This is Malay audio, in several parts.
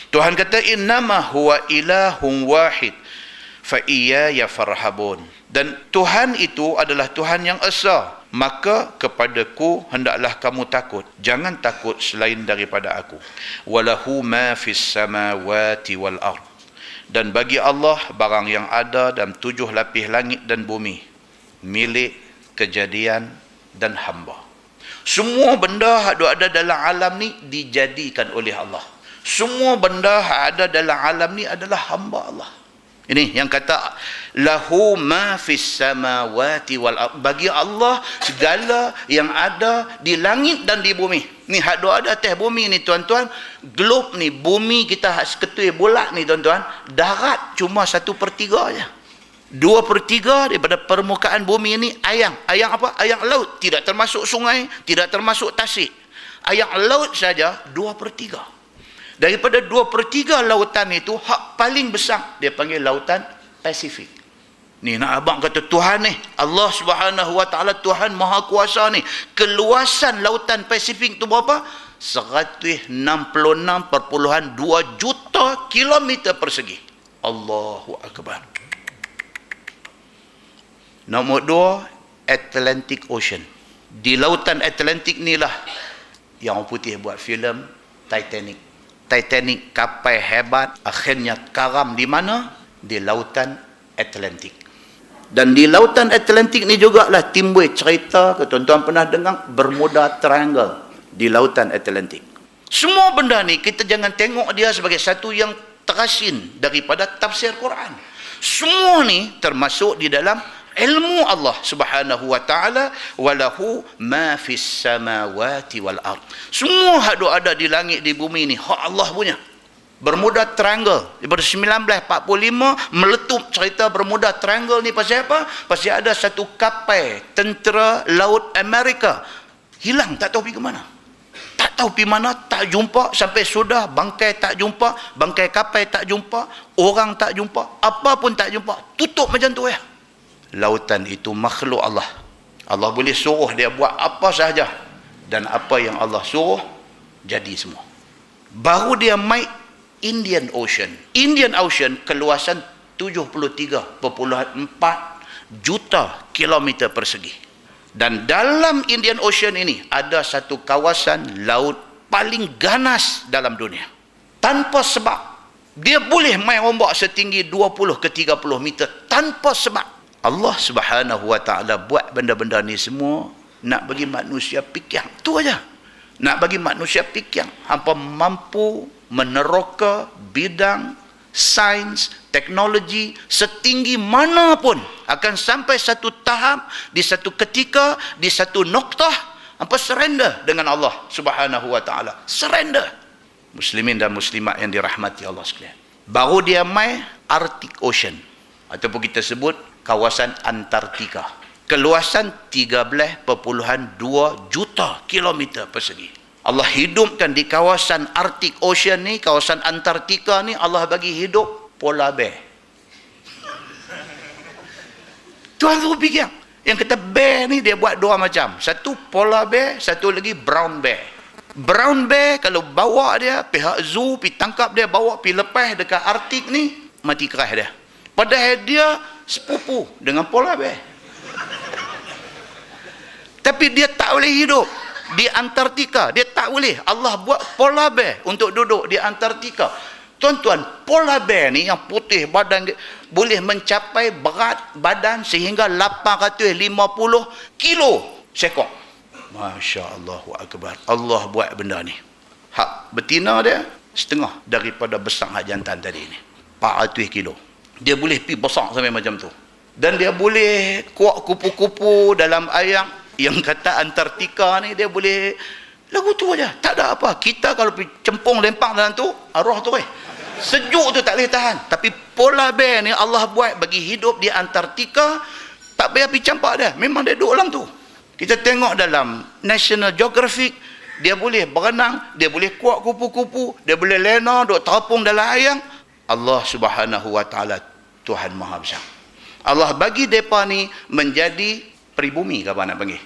Tuhan kata innama huwa ilahun wahid fa iyaya farhabun. Dan Tuhan itu adalah Tuhan yang esa, maka kepadaku hendaklah kamu takut, jangan takut selain daripada aku. Walahu ma fis samawati wal ard. Dan bagi Allah barang yang ada dalam 7 lapis langit dan bumi, milik, kejadian dan hamba. Semua benda yang ada dalam alam ni dijadikan oleh Allah. Semua benda yang ada dalam alam ni adalah hamba Allah. Ini yang kata lahu ma fis samawati wal ard. Bagi Allah segala yang ada di langit dan di bumi. Ni hak ada atas bumi ni tuan-tuan, globe ni, bumi kita hak seketui bulat ni tuan-tuan, darat cuma 1/3 aja. 2/3 daripada permukaan bumi ini ayang. Ayang apa? Ayang laut. Tidak termasuk sungai, tidak termasuk tasik. Ayang laut saja 2/3. Daripada 2/3 lautan itu, hak paling besar dia panggil lautan Pasifik. Ni nak abang kata Tuhan ni, Allah Subhanahu Wa Taala Tuhan Maha Kuasa ni, keluasan lautan Pasifik tu berapa? 166.2 juta kilometer persegi. Allahu Akbar. Nombor 2, Atlantic Ocean. Di lautan Atlantic ni lah yang orang putih buat filem Titanic. Titanic kapal hebat akhirnya karam di mana? Di lautan Atlantik. Dan di lautan Atlantik ni jugalah timbul cerita, tuan-tuan pernah dengar Bermuda Triangle di lautan Atlantik. Semua benda ni kita jangan tengok dia sebagai satu yang terasin daripada tafsir Quran. Semua ni termasuk di dalam ilmu Allah Subhanahu Wa Taala. Walahu ma fis samawati wal ard. Semua hak ada di langit di bumi ni hak Allah punya. Bermuda Triangle daripada 1945 meletup cerita Bermuda Triangle ni pasal apa? Pasal ada satu kapal tentera laut Amerika hilang, tak tahu pergi ke mana. Tak tahu pergi mana, tak jumpa sampai sudah, bangkai tak jumpa, bangkai kapal tak jumpa, orang tak jumpa, apa pun tak jumpa. Tutup macam tu ya. Lautan itu makhluk Allah. Allah boleh suruh dia buat apa sahaja, dan apa yang Allah suruh jadi semua. Baru dia mai Indian Ocean. Indian Ocean keluasan 73.4 juta kilometer persegi. Dan dalam Indian Ocean ini ada satu kawasan laut paling ganas dalam dunia. Tanpa sebab. Dia boleh main ombak setinggi 20 ke 30 meter tanpa sebab. Allah Subhanahu Wa Taala buat benda-benda ni semua nak bagi manusia fikir. Tu aja. Nak bagi manusia fikir. Hampa mampu meneroka bidang sains, teknologi setinggi mana pun, akan sampai satu tahap, di satu ketika, di satu noktah, hampa surrender dengan Allah Subhanahu Wa Taala. Surrender. Muslimin dan muslimat yang dirahmati Allah sekalian. Baru dia mai Arctic Ocean, ataupun kita sebut kawasan Antartika. Keluasan 13.2 juta kilometer persegi. Allah hidupkan di kawasan Arctic Ocean ni, kawasan Antartika ni, Allah bagi hidup polar bear. Tuan tu fikir, yang kata bear ni dia buat dua macam. Satu polar bear, satu lagi brown bear. Brown bear kalau bawa dia, pihak zoo pergi tangkap dia, bawa pergi lepas dekat Arctic ni, mati keras dia. Padahal dia sepupu dengan polar bear. Tapi dia tak boleh hidup di Antartika. Dia tak boleh. Allah buat polar bear untuk duduk di Antartika. Tuan-tuan, polar bear ni yang putih badan boleh mencapai berat badan sehingga 850 kilo sekok. Masya Allahu Akbar. Allah buat benda ni. Hak betina dia setengah daripada besar hak jantan tadi ni. 400 kilo. Dia boleh pergi besar sampai macam tu. Dan dia boleh kuak kupu-kupu dalam air. Yang kata Antartika ni dia boleh lagu tu aja, tak ada apa. Kita kalau pergi cempung lempang dalam tu, arwah tu sejuk tu tak boleh tahan. Tapi polar bear ni Allah buat bagi hidup di Antartika, tak payah pergi campak dia, memang dia duduk dalam tu. Kita tengok dalam National Geographic, dia boleh berenang, dia boleh kuak kupu-kupu, dia boleh lena duduk terapung dalam air. Allah Subhanahu Wa Taala Tuhan Maha Besar. Allah bagi depa ni menjadi peribumi ke apa nak panggil,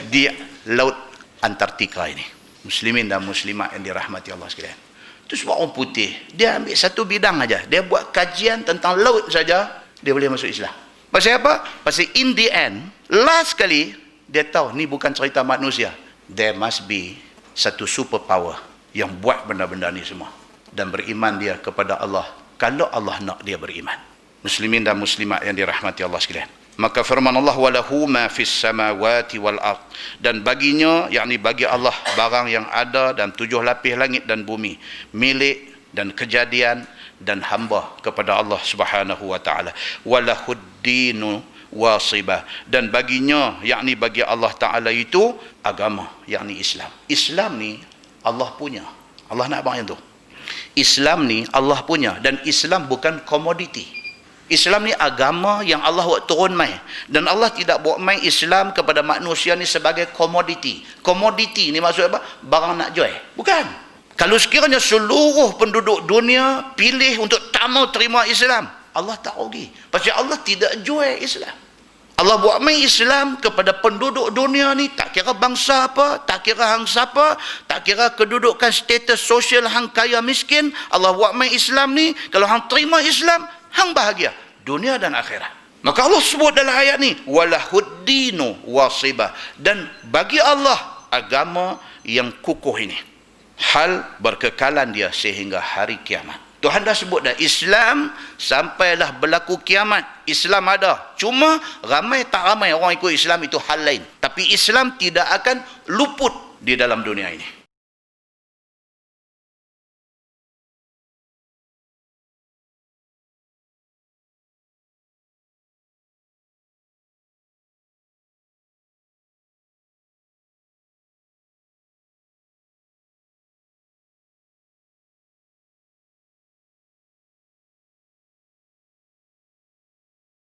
di laut Antartika ini. Muslimin dan muslimat yang dirahmati Allah sekalian. Itu sebab orang putih, dia ambil satu bidang aja, dia buat kajian tentang laut saja, dia boleh masuk Islam. Pasal apa? Pasal in the end, last kali, dia tahu ni bukan cerita manusia. There must be satu superpower yang buat benda-benda ni semua. Dan beriman dia kepada Allah, kalau Allah nak dia beriman. Muslimin dan muslimat yang dirahmati Allah sekalian. Maka firman Allah, walahu ma fis samawati wal ard, dan baginya, yakni bagi Allah, barang yang ada dan 7 lapis langit dan bumi, milik dan kejadian dan hamba kepada Allah Subhanahu wa taala. Walahuddinu wasibah, dan baginya, yakni bagi Allah taala itu agama, yakni Islam. Islam ni Allah punya. Allah nak abang yang tu. Islam ni Allah punya, dan Islam bukan komoditi. Islam ni agama yang Allah buat turun mai, dan Allah tidak buat mai Islam kepada manusia ni sebagai komoditi. Komoditi ni maksud apa? Barang nak jual. Bukan. Kalau sekiranya seluruh penduduk dunia pilih untuk tak mau terima Islam, Allah tak rugi. Pasal Allah tidak jual Islam. Allah buat mai Islam kepada penduduk dunia ni, tak kira bangsa apa, tak kira hang siapa, tak kira kedudukan status sosial hang kaya miskin. Allah buat mai Islam ni, kalau hang terima Islam, hang bahagia dunia dan akhirat. Maka Allah sebut dalam ayat ni, walahuddinu wasibah, dan bagi Allah agama yang kukuh ini, hal berkekalan dia sehingga hari kiamat. Tuhan dah sebut dah, Islam sampailah berlaku kiamat, Islam ada. Cuma ramai tak ramai orang ikut Islam itu hal lain. Tapi Islam tidak akan luput di dalam dunia ini.